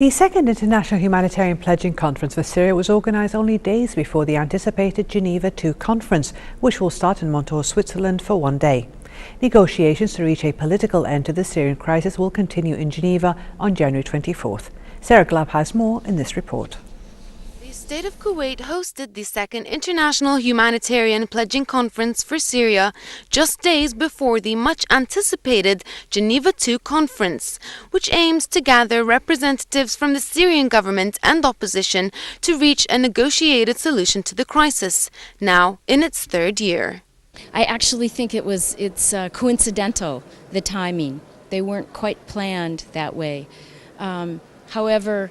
The second International Humanitarian Pledging Conference for Syria was organised only days before the anticipated Geneva II conference, which will start in Montreaux, Switzerland for one day. Negotiations to reach a political end to the Syrian crisis will continue in Geneva on January 24th. Sarah Glab has more in this report. The State of Kuwait hosted the second International Humanitarian Pledging Conference for Syria just days before the much-anticipated Geneva II conference, which aims to gather representatives from the Syrian government and opposition to reach a negotiated solution to the crisis, now in its third year. I actually think it's coincidental, the timing. They weren't quite planned that way. However,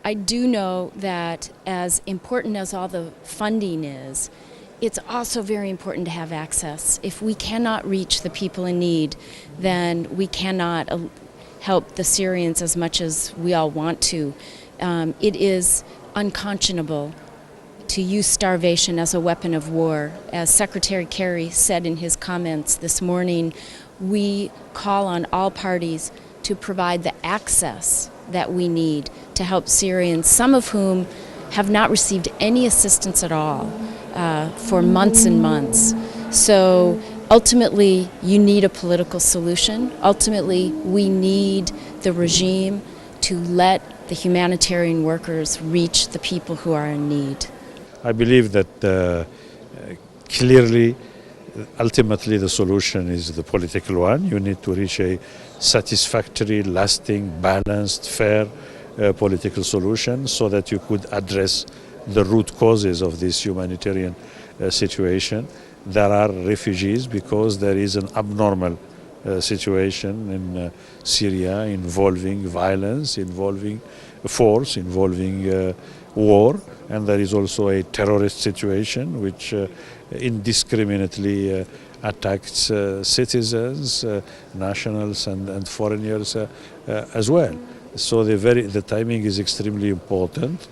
I do know that as important as all the funding is, it's also very important to have access. If we cannot reach the people in need, then we cannot help the Syrians as much as we all want to. It is unconscionable to use starvation as a weapon of war. As Secretary Kerry said in his comments this morning, we call on all parties to provide the access that we need to help Syrians, some of whom have not received any assistance at all for months and months. So ultimately, you need a political solution. Ultimately, we need the regime to let the humanitarian workers reach the people who are in need. I believe that clearly, ultimately the solution is the political one. You need to reach a satisfactory, lasting, balanced, fair political solution so that you could address the root causes of this humanitarian situation. There are refugees because there is an abnormal situation in Syria involving violence, involving force, involving war, and there is also a terrorist situation which indiscriminately attacks citizens, nationals and foreigners as well. So the timing is extremely important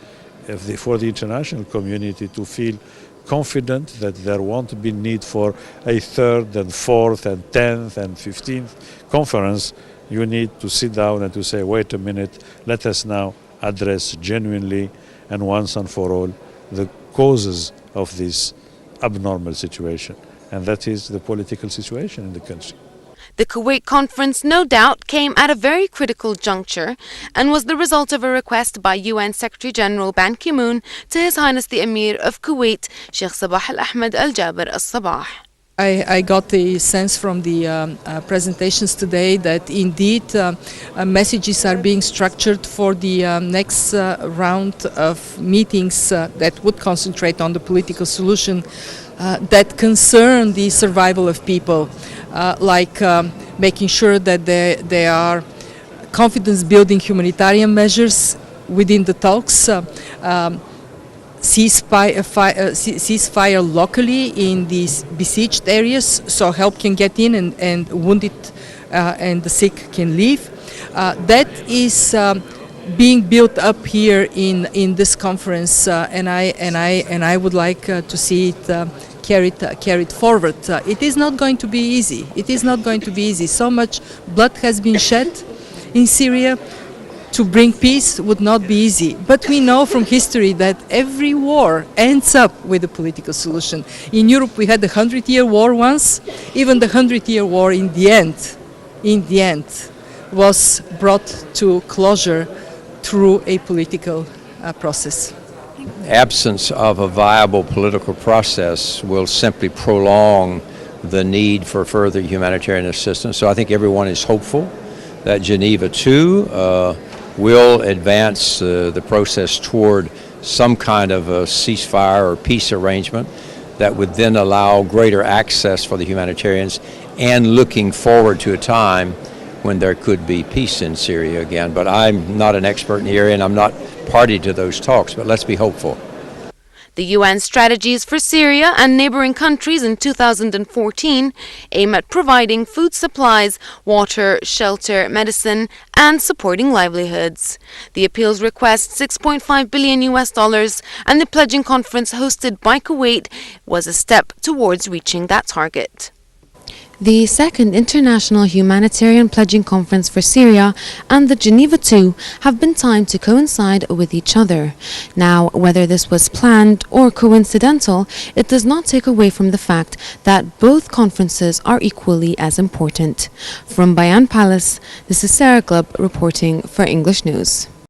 for the international community to feel confident that there won't be need for a third and fourth and 10th and 15th conference. You need to sit down and to say, wait a minute, let us now address genuinely and once and for all the causes of this abnormal situation. And that is the political situation in the country. The Kuwait conference, no doubt, came at a very critical juncture and was the result of a request by UN Secretary General Ban Ki-moon to His Highness the Emir of Kuwait, Sheikh Sabah Al-Ahmed Al-Jaber Al-Sabah. I got the sense from the presentations today that indeed messages are being structured for the next round of meetings that would concentrate on the political solution that concern the survival of people, like making sure that there are confidence-building humanitarian measures within the talks, ceasefire locally in these besieged areas so help can get in and wounded and the sick can leave. That is being built up here in this conference, and I would like to see it carried forward. It is not going to be easy. It is not going to be easy. So much blood has been shed in Syria. To bring peace would not be easy, but we know from history that every war ends up with a political solution. In Europe we had the 100-year war once. Even the 100-year war in the end was brought to closure through a political process. Absence of a viable political process will simply prolong the need for further humanitarian assistance. So I think everyone is hopeful that Geneva II will advance the process toward some kind of a ceasefire or peace arrangement that would then allow greater access for the humanitarians, and looking forward to a time when there could be peace in Syria again. But I'm not an expert in the area and I'm not party to those talks, but let's be hopeful. The UN strategies for Syria and neighboring countries in 2014 aim at providing food supplies, water, shelter, medicine, and supporting livelihoods. The appeals request $6.5 billion, and the pledging conference hosted by Kuwait was a step towards reaching that target. The Second International Humanitarian Pledging Conference for Syria and the Geneva II have been timed to coincide with each other. Now, whether this was planned or coincidental, it does not take away from the fact that both conferences are equally as important. From Bayan Palace, this is Sarah Glubb reporting for English News.